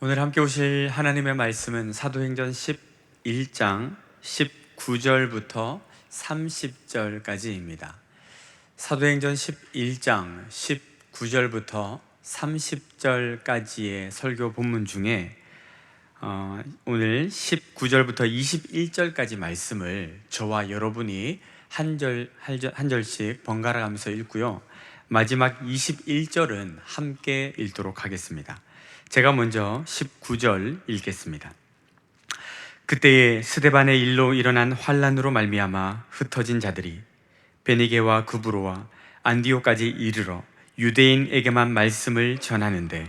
오늘 함께 보실 하나님의 말씀은 사도행전 11장 19절부터 30절까지입니다. 사도행전 11장 19절부터 30절까지의 설교 본문 중에 오늘 19절부터 21절까지 말씀을 저와 여러분이 한 절씩 번갈아 가면서 읽고요. 마지막 21절은 함께 읽도록 하겠습니다. 제가 먼저 19절 읽겠습니다. 그때에 스데반의 일로 일어난 환란으로 말미암아 흩어진 자들이 베니게와 구브로와 안디오까지 이르러 유대인에게만 말씀을 전하는데,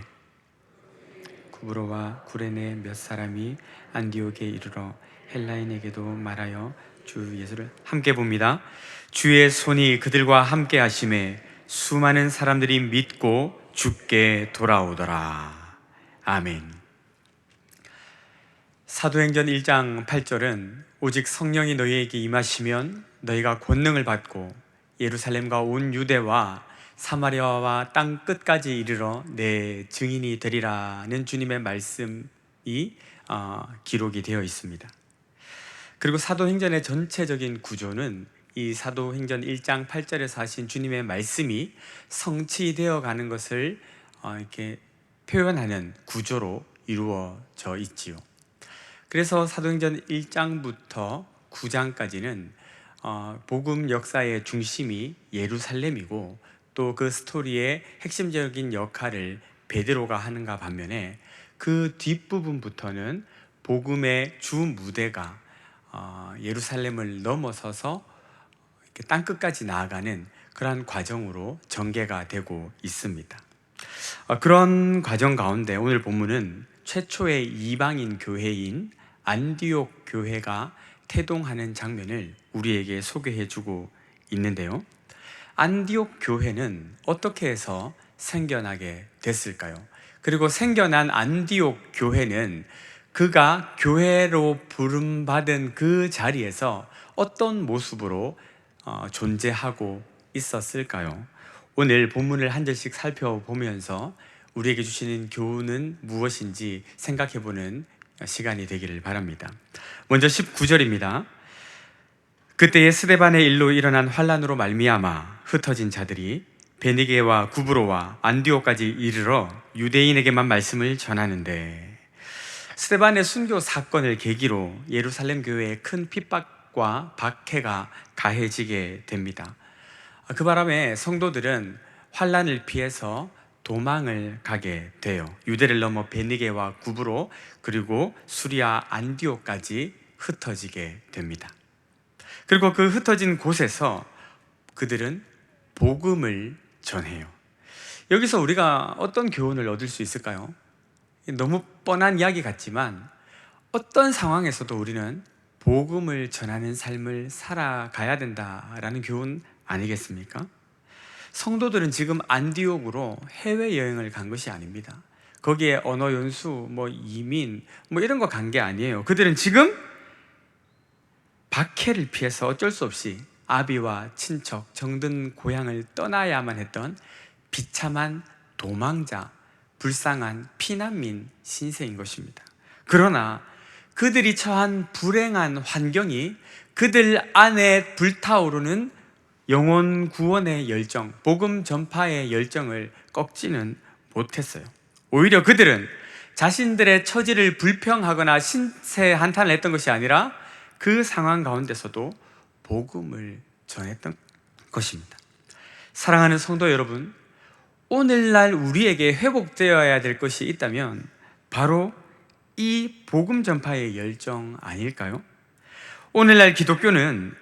구브로와 구레네 몇 사람이 안디옥에 이르러 헬라인에게도 말하여 주 예수를 함께 봅니다. 주의 손이 그들과 함께 하심에 수많은 사람들이 믿고 주께 돌아오더라. 아멘. 사도행전 1장 8절은 오직 성령이 너희에게 임하시면 너희가 권능을 받고 예루살렘과 온 유대와 사마리아와 땅 끝까지 이르러 내 증인이 되리라는 주님의 말씀이 기록이 되어 있습니다. 그리고 사도행전의 전체적인 구조는 이 사도행전 1장 8절에서 하신 주님의 말씀이 성취되어 가는 것을 이렇게 표현하는 구조로 이루어져 있지요. 그래서 사도행전 1장부터 9장까지는 복음 역사의 중심이 예루살렘이고 또 그 스토리의 핵심적인 역할을 베드로가 하는가 반면에 그 뒷부분부터는 복음의 주 무대가 예루살렘을 넘어서서 땅 끝까지 나아가는 그러한 과정으로 전개가 되고 있습니다. 그런 과정 가운데 오늘 본문은 최초의 이방인 교회인 안디옥 교회가 태동하는 장면을 우리에게 소개해주고 있는데요. 안디옥 교회는 어떻게 해서 생겨나게 됐을까요? 그리고 생겨난 안디옥 교회는 그가 교회로 부름받은 그 자리에서 어떤 모습으로 존재하고 있었을까요? 오늘 본문을 한 절씩 살펴보면서 우리에게 주시는 교훈은 무엇인지 생각해보는 시간이 되기를 바랍니다. 먼저 19절입니다. 그때에 스데반의 일로 일어난 환란으로 말미암아 흩어진 자들이 베니게와 구브로와 안디옥까지 이르러 유대인에게만 말씀을 전하는데, 스데반의 순교 사건을 계기로 예루살렘 교회에 큰 핍박과 박해가 가해지게 됩니다. 그 바람에 성도들은 환란을 피해서 도망을 가게 돼요. 유대를 넘어 베니게와 구브로 그리고 수리아 안디옥까지 흩어지게 됩니다. 그리고 그 흩어진 곳에서 그들은 복음을 전해요. 여기서 우리가 어떤 교훈을 얻을 수 있을까요? 너무 뻔한 이야기 같지만 어떤 상황에서도 우리는 복음을 전하는 삶을 살아가야 된다라는 교훈 아니겠습니까? 성도들은 지금 안디옥으로 해외여행을 간 것이 아닙니다. 거기에 언어 연수, 이민, 이런 거 간 게 아니에요. 그들은 지금 박해를 피해서 어쩔 수 없이 아비와 친척, 정든 고향을 떠나야만 했던 비참한 도망자, 불쌍한 피난민 신세인 것입니다. 그러나 그들이 처한 불행한 환경이 그들 안에 불타오르는 영혼 구원의 열정, 복음 전파의 열정을 꺾지는 못했어요. 오히려 그들은 자신들의 처지를 불평하거나 신세 한탄을 했던 것이 아니라 그 상황 가운데서도 복음을 전했던 것입니다. 사랑하는 성도 여러분, 오늘날 우리에게 회복되어야 될 것이 있다면 바로 이 복음 전파의 열정 아닐까요? 오늘날 기독교는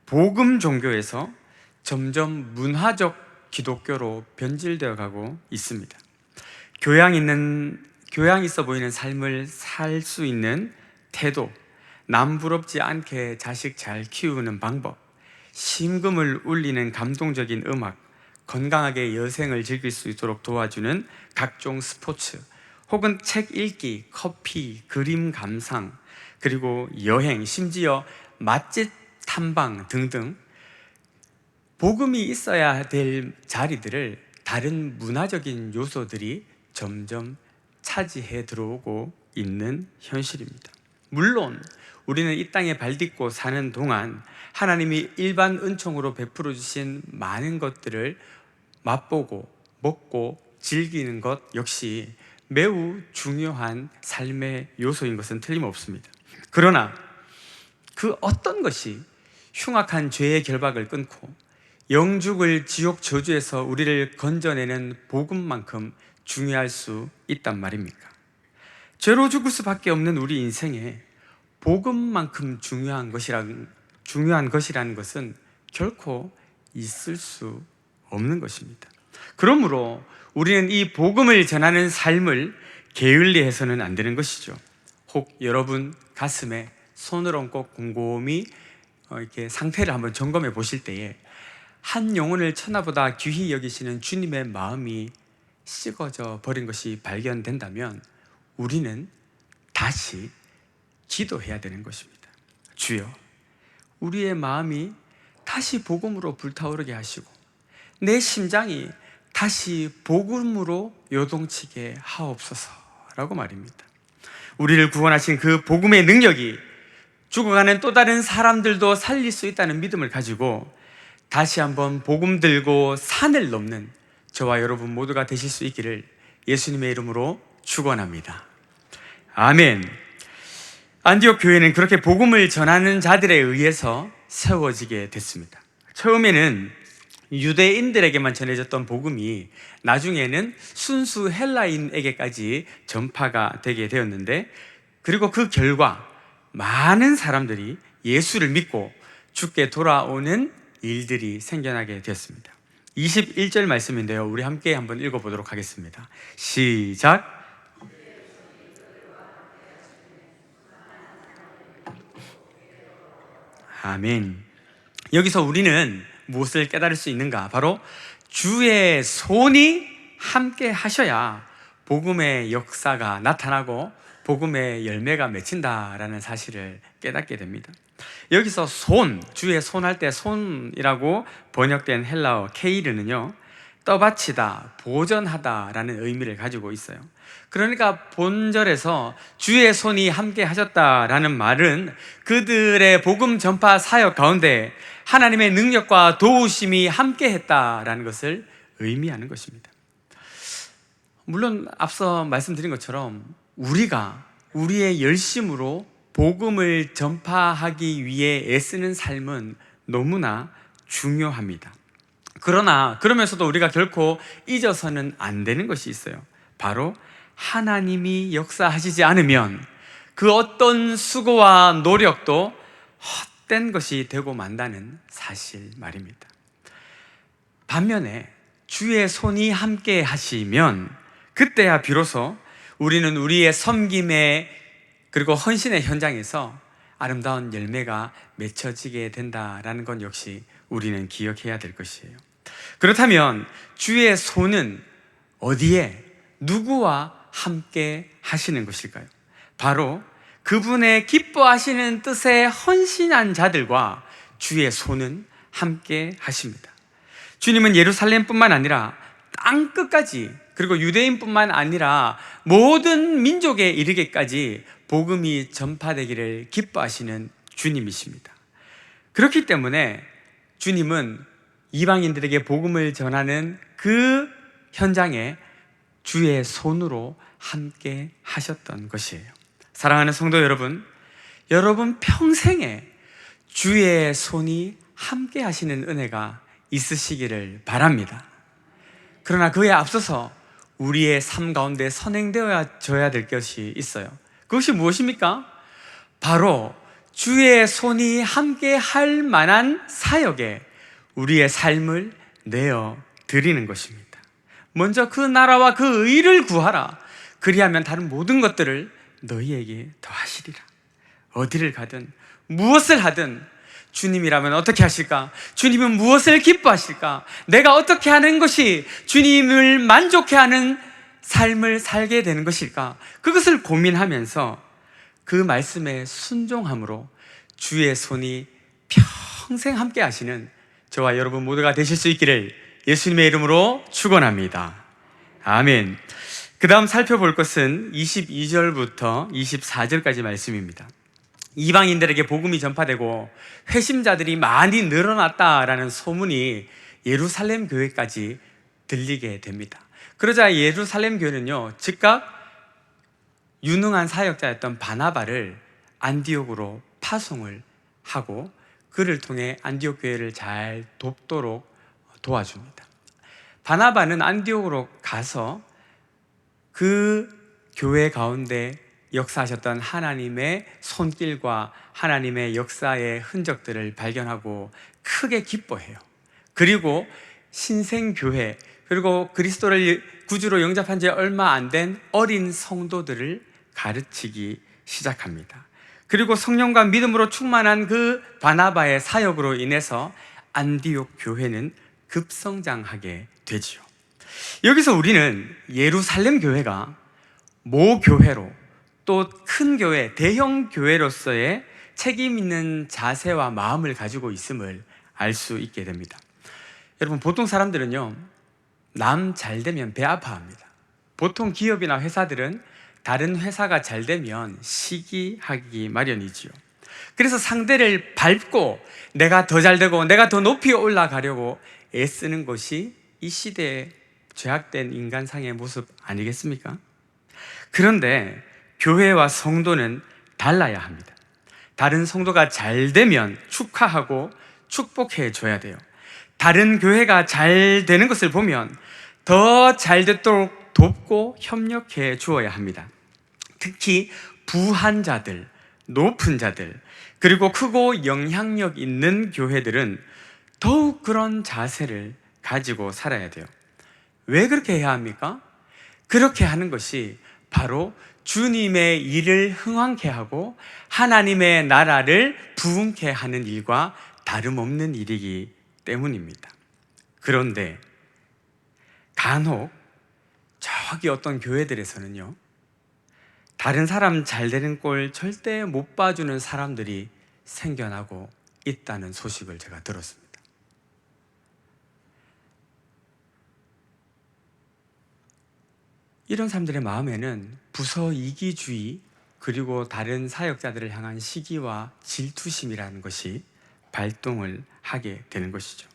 복음 종교에서 점점 문화적 기독교로 변질되어 가고 있습니다. 교양 있어 보이는 삶을 살 수 있는 태도, 남 부럽지 않게 자식 잘 키우는 방법, 심금을 울리는 감동적인 음악, 건강하게 여생을 즐길 수 있도록 도와주는 각종 스포츠, 혹은 책 읽기, 커피, 그림 감상, 그리고 여행, 심지어 맛집 탐방 등등 복음이 있어야 될 자리들을 다른 문화적인 요소들이 점점 차지해 들어오고 있는 현실입니다. 물론 우리는 이 땅에 발 딛고 사는 동안 하나님이 일반 은총으로 베풀어 주신 많은 것들을 맛보고 먹고 즐기는 것 역시 매우 중요한 삶의 요소인 것은 틀림없습니다. 그러나 그 어떤 것이 흉악한 죄의 결박을 끊고 영죽을 지옥 저주에서 우리를 건져내는 복음만큼 중요할 수 있단 말입니까? 죄로 죽을 수밖에 없는 우리 인생에 복음만큼 중요한 것이라는 것은 결코 있을 수 없는 것입니다. 그러므로 우리는 이 복음을 전하는 삶을 게을리해서는 안 되는 것이죠. 혹 여러분 가슴에 손을 얹고 곰곰이 이렇게 상태를 한번 점검해 보실 때에 한 영혼을 천하보다 귀히 여기시는 주님의 마음이 식어져 버린 것이 발견된다면 우리는 다시 기도해야 되는 것입니다. 주여, 우리의 마음이 다시 복음으로 불타오르게 하시고 내 심장이 다시 복음으로 요동치게 하옵소서라고 말입니다. 우리를 구원하신 그 복음의 능력이 죽어가는 또 다른 사람들도 살릴 수 있다는 믿음을 가지고 다시 한번 복음 들고 산을 넘는 저와 여러분 모두가 되실 수 있기를 예수님의 이름으로 축원합니다. 아멘. 안디옥 교회는 그렇게 복음을 전하는 자들에 의해서 세워지게 됐습니다. 처음에는 유대인들에게만 전해졌던 복음이 나중에는 순수 헬라인에게까지 전파가 되게 되었는데, 그리고 그 결과 많은 사람들이 예수를 믿고 주께 돌아오는 일들이 생겨나게 되었습니다. 21절 말씀인데요, 우리 함께 한번 읽어보도록 하겠습니다. 시작. 아멘. 여기서 우리는 무엇을 깨달을 수 있는가? 바로 주의 손이 함께 하셔야 복음의 역사가 나타나고 복음의 열매가 맺힌다라는 사실을 깨닫게 됩니다. 여기서 손, 주의 손 할 때 손이라고 번역된 헬라어 케이르는요, 떠받치다, 보전하다라는 의미를 가지고 있어요. 그러니까 본절에서 주의 손이 함께 하셨다라는 말은 그들의 복음 전파 사역 가운데 하나님의 능력과 도우심이 함께 했다라는 것을 의미하는 것입니다. 물론 앞서 말씀드린 것처럼 우리가 우리의 열심으로 복음을 전파하기 위해 애쓰는 삶은 너무나 중요합니다. 그러나 그러면서도 우리가 결코 잊어서는 안 되는 것이 있어요. 바로 하나님이 역사하시지 않으면 그 어떤 수고와 노력도 헛된 것이 되고 만다는 사실 말입니다. 반면에 주의 손이 함께 하시면 그때야 비로소 우리는 우리의 섬김의 그리고 헌신의 현장에서 아름다운 열매가 맺혀지게 된다라는 건 역시 우리는 기억해야 될 것이에요. 그렇다면 주의 손은 어디에 누구와 함께 하시는 것일까요? 바로 그분의 기뻐하시는 뜻에 헌신한 자들과 주의 손은 함께 하십니다. 주님은 예루살렘뿐만 아니라 땅 끝까지, 그리고 유대인뿐만 아니라 모든 민족에 이르기까지 복음이 전파되기를 기뻐하시는 주님이십니다. 그렇기 때문에 주님은 이방인들에게 복음을 전하는 그 현장에 주의 손으로 함께 하셨던 것이에요. 사랑하는 성도 여러분, 여러분 평생에 주의 손이 함께 하시는 은혜가 있으시기를 바랍니다. 그러나 그에 앞서서 우리의 삶 가운데 선행되어져야 될 것이 있어요. 그것이 무엇입니까? 바로 주의 손이 함께 할 만한 사역에 우리의 삶을 내어 드리는 것입니다. 먼저 그 나라와 그 의를 구하라. 그리하면 다른 모든 것들을 너희에게 더하시리라. 어디를 가든 무엇을 하든 주님이라면 어떻게 하실까? 주님은 무엇을 기뻐하실까? 내가 어떻게 하는 것이 주님을 만족해 하는 삶을 살게 되는 것일까? 그것을 고민하면서 그 말씀에 순종함으로 주의 손이 평생 함께 하시는 저와 여러분 모두가 되실 수 있기를 예수님의 이름으로 축원합니다. 아멘. 그 다음 살펴볼 것은 22절부터 24절까지 말씀입니다. 이방인들에게 복음이 전파되고 회심자들이 많이 늘어났다라는 소문이 예루살렘 교회까지 들리게 됩니다. 그러자 예루살렘 교회는요, 즉각 유능한 사역자였던 바나바를 안디옥으로 파송을 하고 그를 통해 안디옥 교회를 잘 돕도록 도와줍니다. 바나바는 안디옥으로 가서 그 교회 가운데 역사하셨던 하나님의 손길과 하나님의 역사의 흔적들을 발견하고 크게 기뻐해요. 그리고 신생교회, 그리고 그리스도를 구주로 영접한 지 얼마 안 된 어린 성도들을 가르치기 시작합니다. 그리고 성령과 믿음으로 충만한 그 바나바의 사역으로 인해서 안디옥 교회는 급성장하게 되지요. 여기서 우리는 예루살렘 교회가 모 교회로 또 큰 교회, 대형 교회로서의 책임 있는 자세와 마음을 가지고 있음을 알 수 있게 됩니다. 여러분, 보통 사람들은요, 남 잘 되면 배 아파합니다. 보통 기업이나 회사들은 다른 회사가 잘 되면 시기하기 마련이지요. 그래서 상대를 밟고 내가 더 잘 되고 내가 더 높이 올라가려고 애쓰는 것이 이 시대의 죄악된 인간상의 모습 아니겠습니까? 그런데 교회와 성도는 달라야 합니다. 다른 성도가 잘 되면 축하하고 축복해 줘야 돼요. 다른 교회가 잘 되는 것을 보면 더 잘 되도록 돕고 협력해 주어야 합니다. 특히 부한 자들, 높은 자들, 그리고 크고 영향력 있는 교회들은 더욱 그런 자세를 가지고 살아야 돼요. 왜 그렇게 해야 합니까? 그렇게 하는 것이 바로 주님의 일을 흥왕케 하고 하나님의 나라를 부흥케 하는 일과 다름없는 일이기 때문입니다. 그런데 간혹 저기 어떤 교회들에서는요, 다른 사람 잘 되는 꼴 절대 못 봐주는 사람들이 생겨나고 있다는 소식을 제가 들었습니다. 이런 사람들의 마음에는 부서 이기주의, 그리고 다른 사역자들을 향한 시기와 질투심이라는 것이 발동을 하게 되는 것이죠.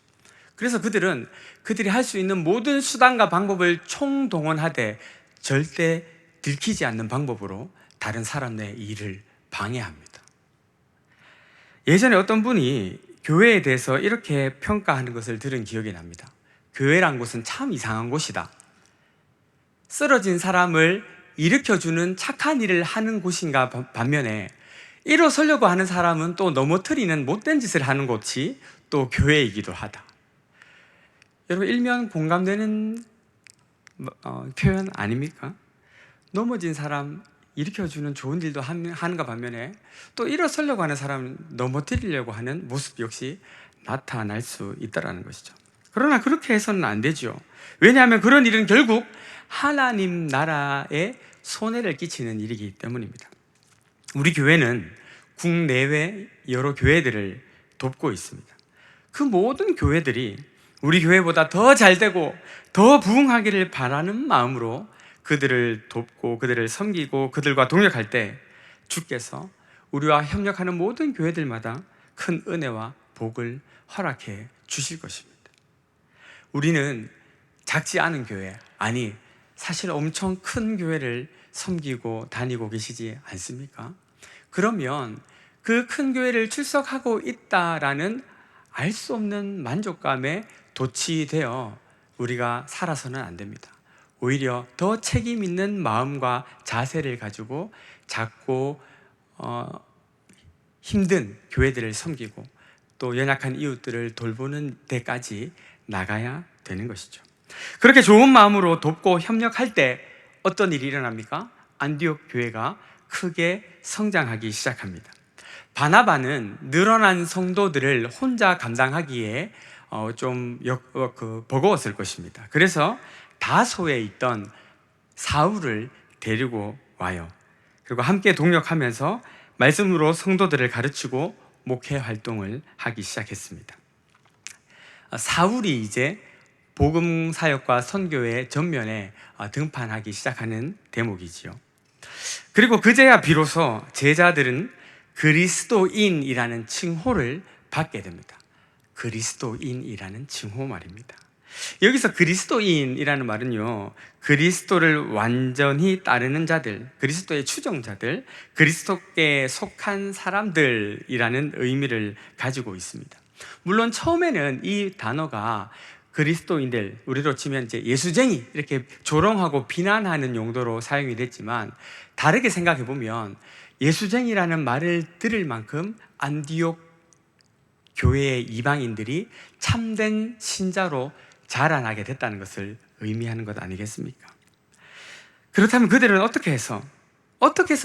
그래서 그들이 할 수 있는 모든 수단과 방법을 총동원하되 절대 들키지 않는 방법으로 다른 사람의 일을 방해합니다. 예전에 어떤 분이 교회에 대해서 이렇게 평가하는 것을 들은 기억이 납니다. 교회란 곳은 참 이상한 곳이다. 쓰러진 사람을 일으켜주는 착한 일을 하는 곳인가 반면에 일어서려고 하는 사람은 또 넘어뜨리는 못된 짓을 하는 곳이 또 교회이기도 하다. 여러분, 일면 공감되는 표현 아닙니까? 넘어진 사람 일으켜주는 좋은 일도 하는가 반면에 또 일어서려고 하는 사람 넘어뜨리려고 하는 모습 역시 나타날 수 있다는 것이죠. 그러나 그렇게 해서는 안 되죠. 왜냐하면 그런 일은 결국 하나님 나라에 손해를 끼치는 일이기 때문입니다. 우리 교회는 국내외 여러 교회들을 돕고 있습니다. 그 모든 교회들이 우리 교회보다 더 잘되고 더 부흥하기를 바라는 마음으로 그들을 돕고 그들을 섬기고 그들과 동역할 때 주께서 우리와 협력하는 모든 교회들마다 큰 은혜와 복을 허락해 주실 것입니다. 우리는 작지 않은 교회, 아니 사실 엄청 큰 교회를 섬기고 다니고 계시지 않습니까? 그러면 그 큰 교회를 출석하고 있다라는 알 수 없는 만족감에 도취되어 우리가 살아서는 안 됩니다. 오히려 더 책임 있는 마음과 자세를 가지고 작고 힘든 교회들을 섬기고 또 연약한 이웃들을 돌보는 데까지 나가야 되는 것이죠. 그렇게 좋은 마음으로 돕고 협력할 때 어떤 일이 일어납니까? 안디옥 교회가 크게 성장하기 시작합니다. 바나바는 늘어난 성도들을 혼자 감당하기에 좀 버거웠을 것입니다. 그래서 다소에 있던 사울을 데리고 와요. 그리고 함께 동역하면서 말씀으로 성도들을 가르치고 목회 활동을 하기 시작했습니다. 사울이 이제 복음 사역과 선교의 전면에 등판하기 시작하는 대목이지요. 그리고 그제야 비로소 제자들은 그리스도인이라는 칭호를 받게 됩니다. 그리스도인이라는 칭호 말입니다. 여기서 그리스도인이라는 말은요, 그리스도를 완전히 따르는 자들, 그리스도의 추종자들, 그리스도께 속한 사람들이라는 의미를 가지고 있습니다. 물론 처음에는 이 단어가 그리스도인들, 우리로 치면 이제 예수쟁이 이렇게 조롱하고 비난하는 용도로 사용이 됐지만, 다르게 생각해 보면 예수쟁이라는 말을 들을 만큼 안디옥 교회의 이방인들이 참된 신자로 자라나게 됐다는 것을 의미하는 것 아니겠습니까? 그렇다면 그들은 어떻게 해서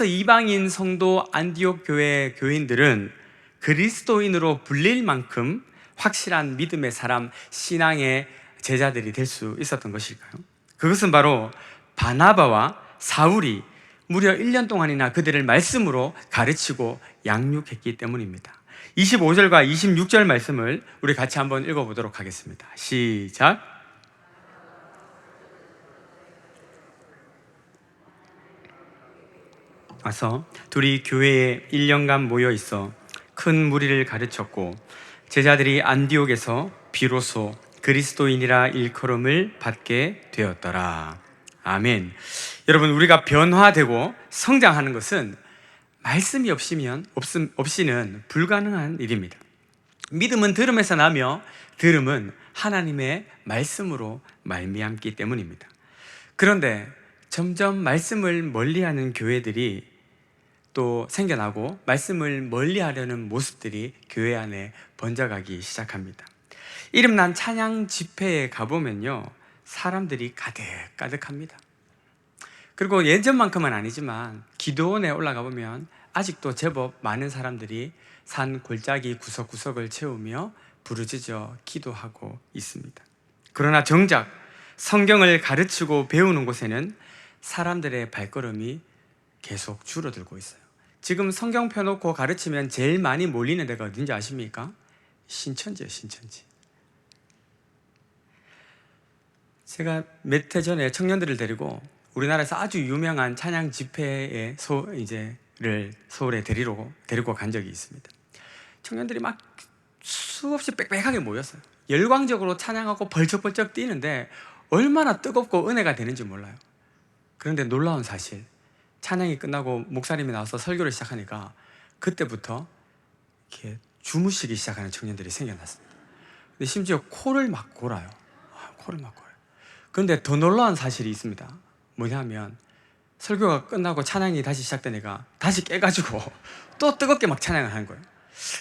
이방인 성도 안디옥 교회 교인들은 그리스도인으로 불릴 만큼 확실한 믿음의 사람, 신앙의 제자들이 될 수 있었던 것일까요? 그것은 바로 바나바와 사울이 무려 1년 동안이나 그들을 말씀으로 가르치고 양육했기 때문입니다. 25절과 26절 말씀을 우리 같이 한번 읽어보도록 하겠습니다. 시작. 와서 둘이 교회에 1년간 모여 있어 큰 무리를 가르쳤고, 제자들이 안디옥에서 비로소 그리스도인이라 일컬음을 받게 되었더라. 아멘. 여러분, 우리가 변화되고 성장하는 것은 말씀이 없이는 불가능한 일입니다. 믿음은 들음에서 나며 들음은 하나님의 말씀으로 말미암기 때문입니다. 그런데 점점 말씀을 멀리하는 교회들이 또 생겨나고 말씀을 멀리하려는 모습들이 교회 안에 번져가기 시작합니다. 이름난 찬양 집회에 가보면요, 사람들이 가득가득합니다. 그리고 예전만큼은 아니지만 기도원에 올라가 보면 아직도 제법 많은 사람들이 산 골짜기 구석구석을 채우며 부르짖어 기도하고 있습니다. 그러나 정작 성경을 가르치고 배우는 곳에는 사람들의 발걸음이 계속 줄어들고 있어요. 지금 성경 펴놓고 가르치면 제일 많이 몰리는 데가 어딘지 아십니까? 신천지예요, 신천지. 제가 몇 해 전에 청년들을 데리고 우리나라에서 아주 유명한 찬양 집회에 서울에 데리고 간 적이 있습니다. 청년들이 막 수없이 빽빽하게 모였어요. 열광적으로 찬양하고 벌쩍벌쩍 뛰는데 얼마나 뜨겁고 은혜가 되는지 몰라요. 그런데 놀라운 사실, 찬양이 끝나고 목사님이 나와서 설교를 시작하니까 그때부터 이렇게 주무시기 시작하는 청년들이 생겨났습니다. 근데 심지어 코를 막 골아요. 코를 막 골아요. 그런데 더 놀라운 사실이 있습니다. 뭐냐면 설교가 끝나고 찬양이 다시 시작되니까 다시 깨가지고 또 뜨겁게 막 찬양을 하는 거예요.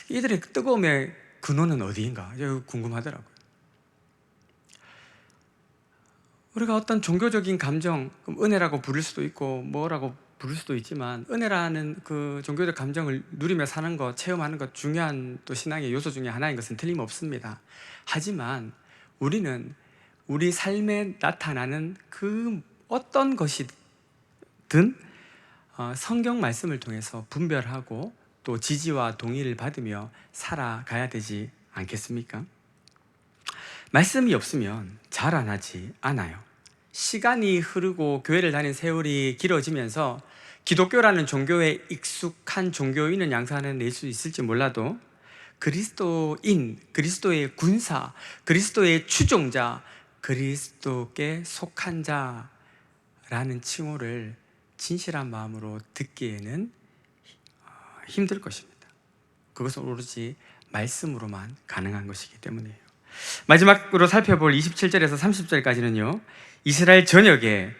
이들의 뜨거움의 근원은 어디인가 궁금하더라고요. 우리가 어떤 종교적인 감정, 은혜라고 부를 수도 있고 뭐라고 부를 수도 있지만, 은혜라는 그 종교적 감정을 누리며 사는 것, 체험하는 것, 중요한 또 신앙의 요소 중에 하나인 것은 틀림없습니다. 하지만 우리는 우리 삶에 나타나는 그 어떤 것이든 성경 말씀을 통해서 분별하고 또 지지와 동의를 받으며 살아가야 되지 않겠습니까? 말씀이 없으면 자라나지 않아요. 시간이 흐르고 교회를 다닌 세월이 길어지면서 기독교라는 종교에 익숙한 종교인은 양산해낼 수 있을지 몰라도 그리스도인, 그리스도의 군사, 그리스도의 추종자, 그리스도께 속한 자라는 칭호를 진실한 마음으로 듣기에는 힘들 것입니다. 그것은 오로지 말씀으로만 가능한 것이기 때문이에요. 마지막으로 살펴볼 27절에서 30절까지는요, 이스라엘 전역에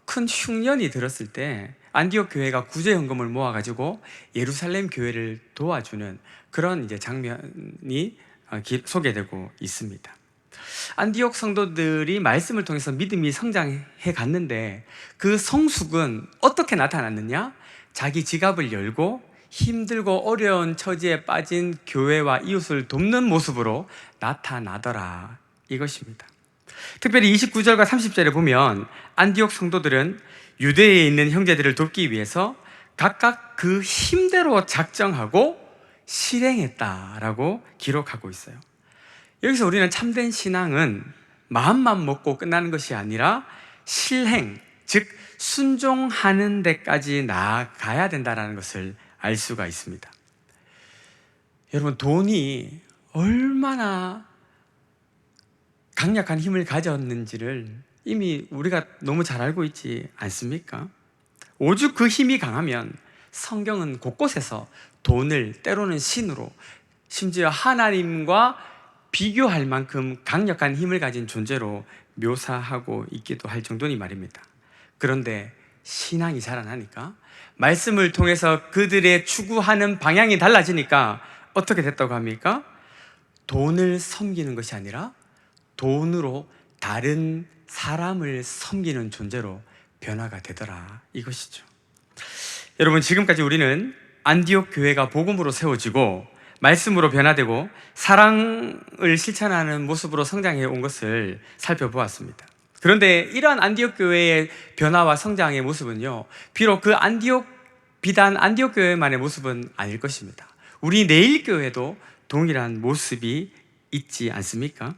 큰 흉년이 들었을 때 안디옥 교회가 구제 헌금을 모아가지고 예루살렘 교회를 도와주는 그런 장면이 소개되고 있습니다. 안디옥 성도들이 말씀을 통해서 믿음이 성장해 갔는데 그 성숙은 어떻게 나타났느냐? 자기 지갑을 열고 힘들고 어려운 처지에 빠진 교회와 이웃을 돕는 모습으로 나타나더라, 이것입니다. 특별히 29절과 30절에 보면 안디옥 성도들은 유대에 있는 형제들을 돕기 위해서 각각 그 힘대로 작정하고 실행했다라고 기록하고 있어요. 여기서 우리는 참된 신앙은 마음만 먹고 끝나는 것이 아니라 실행, 즉 순종하는 데까지 나아가야 된다는 것을 알 수가 있습니다. 여러분, 돈이 얼마나 강력한 힘을 가졌는지를 이미 우리가 너무 잘 알고 있지 않습니까? 오죽 그 힘이 강하면 성경은 곳곳에서 돈을 때로는 신으로, 심지어 하나님과 비교할 만큼 강력한 힘을 가진 존재로 묘사하고 있기도 할 정도니 말입니다. 그런데 신앙이 자라나니까, 말씀을 통해서 그들의 추구하는 방향이 달라지니까 어떻게 됐다고 합니까? 돈을 섬기는 것이 아니라 돈으로 다른 사람을 섬기는 존재로 변화가 되더라, 이것이죠. 여러분, 지금까지 우리는 안디옥 교회가 복음으로 세워지고 말씀으로 변화되고 사랑을 실천하는 모습으로 성장해 온 것을 살펴보았습니다. 그런데 이러한 안디옥 교회의 변화와 성장의 모습은요, 비록 그 비단 안디옥 교회만의 모습은 아닐 것입니다. 우리 내일 교회도 동일한 모습이 있지 않습니까?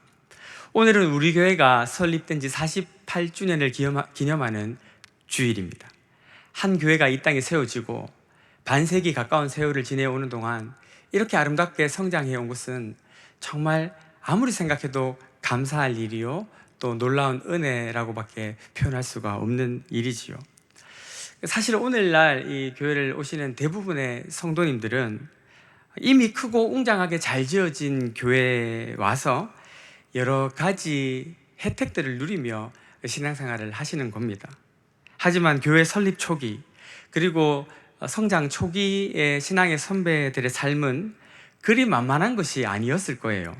오늘은 우리 교회가 설립된 지 48주년을 기념하는 주일입니다. 한 교회가 이 땅에 세워지고 반세기 가까운 세월을 지내오는 동안 이렇게 아름답게 성장해 온 것은 정말 아무리 생각해도 감사할 일이요, 또 놀라운 은혜라고밖에 표현할 수가 없는 일이지요. 사실 오늘날 이 교회를 오시는 대부분의 성도님들은 이미 크고 웅장하게 잘 지어진 교회에 와서 여러 가지 혜택들을 누리며 신앙생활을 하시는 겁니다. 하지만 교회 설립 초기, 그리고 성장 초기의 신앙의 선배들의 삶은 그리 만만한 것이 아니었을 거예요.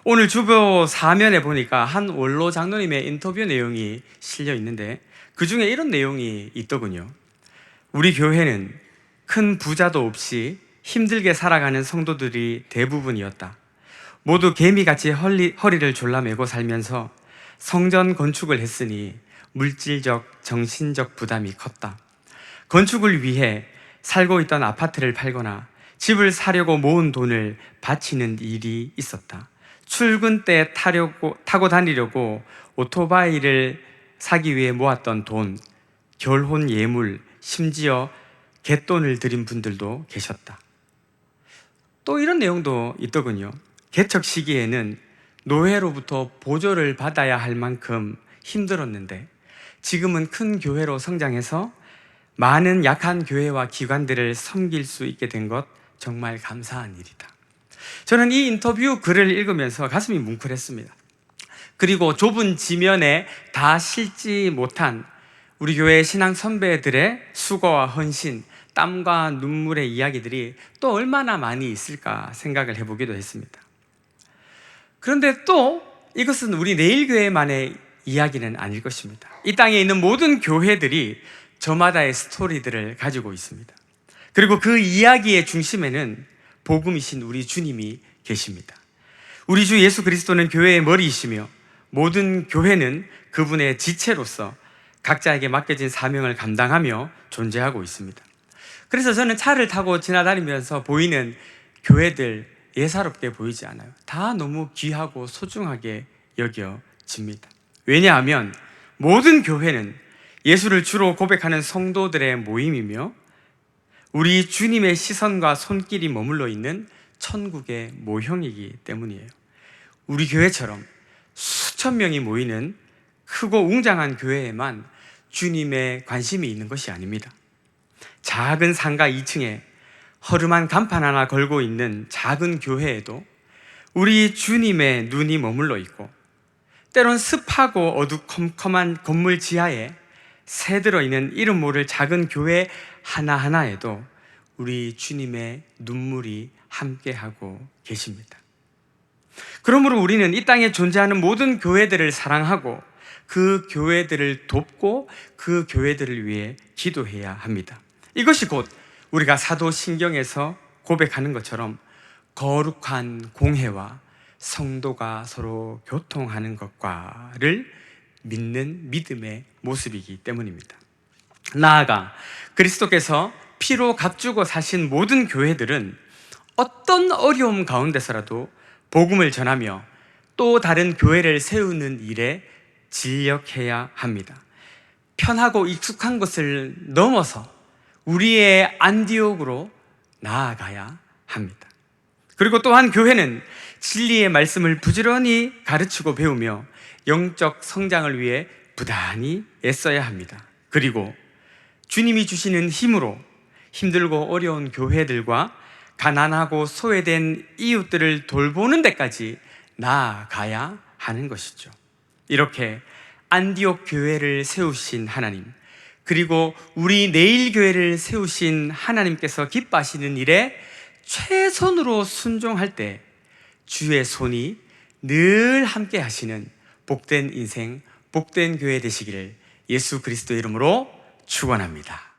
오늘 주보 사면에 보니까 한 원로 장로님의 인터뷰 내용이 실려 있는데 그 중에 이런 내용이 있더군요. 우리 교회는 큰 부자도 없이 힘들게 살아가는 성도들이 대부분이었다. 모두 개미같이 허리를 졸라매고 살면서 성전 건축을 했으니 물질적, 정신적 부담이 컸다. 건축을 위해 살고 있던 아파트를 팔거나 집을 사려고 모은 돈을 바치는 일이 있었다. 출근 때 타고 다니려고 오토바이를 사기 위해 모았던 돈, 결혼 예물, 심지어 갯돈을 들인 분들도 계셨다. 또 이런 내용도 있더군요. 개척 시기에는 노회로부터 보조를 받아야 할 만큼 힘들었는데 지금은 큰 교회로 성장해서 많은 약한 교회와 기관들을 섬길 수 있게 된 것 정말 감사한 일이다. 저는 이 인터뷰 글을 읽으면서 가슴이 뭉클했습니다. 그리고 좁은 지면에 다 실지 못한 우리 교회 신앙 선배들의 수고와 헌신, 땀과 눈물의 이야기들이 또 얼마나 많이 있을까 생각을 해보기도 했습니다. 그런데 또 이것은 우리 내일교회만의 이야기는 아닐 것입니다. 이 땅에 있는 모든 교회들이 저마다의 스토리들을 가지고 있습니다. 그리고 그 이야기의 중심에는 복음이신 우리 주님이 계십니다. 우리 주 예수 그리스도는 교회의 머리이시며 모든 교회는 그분의 지체로서 각자에게 맡겨진 사명을 감당하며 존재하고 있습니다. 그래서 저는 차를 타고 지나다니면서 보이는 교회들 예사롭게 보이지 않아요. 다 너무 귀하고 소중하게 여겨집니다. 왜냐하면 모든 교회는 예수를 주로 고백하는 성도들의 모임이며 우리 주님의 시선과 손길이 머물러 있는 천국의 모형이기 때문이에요. 우리 교회처럼 수천 명이 모이는 크고 웅장한 교회에만 주님의 관심이 있는 것이 아닙니다. 작은 상가 2층에 허름한 간판 하나 걸고 있는 작은 교회에도 우리 주님의 눈이 머물러 있고, 때론 습하고 어두컴컴한 건물 지하에 새들어 있는 이름 모를 작은 교회 하나하나에도 우리 주님의 눈물이 함께하고 계십니다. 그러므로 우리는 이 땅에 존재하는 모든 교회들을 사랑하고 그 교회들을 돕고 그 교회들을 위해 기도해야 합니다. 이것이 곧 우리가 사도신경에서 고백하는 것처럼 거룩한 공회와 성도가 서로 교통하는 것과를 믿는 믿음의 모습이기 때문입니다. 나아가 그리스도께서 피로 값주고 사신 모든 교회들은 어떤 어려움 가운데서라도 복음을 전하며 또 다른 교회를 세우는 일에 진력해야 합니다. 편하고 익숙한 것을 넘어서 우리의 안디옥으로 나아가야 합니다. 그리고 또한 교회는 진리의 말씀을 부지런히 가르치고 배우며 영적 성장을 위해 부단히 애써야 합니다. 그리고 주님이 주시는 힘으로 힘들고 어려운 교회들과 가난하고 소외된 이웃들을 돌보는 데까지 나아가야 하는 것이죠. 이렇게 안디옥 교회를 세우신 하나님, 그리고 우리 내일 교회를 세우신 하나님께서 기뻐하시는 일에 최선으로 순종할 때 주의 손이 늘 함께 하시는 복된 인생, 복된 교회 되시기를 예수 그리스도의 이름으로 축원합니다.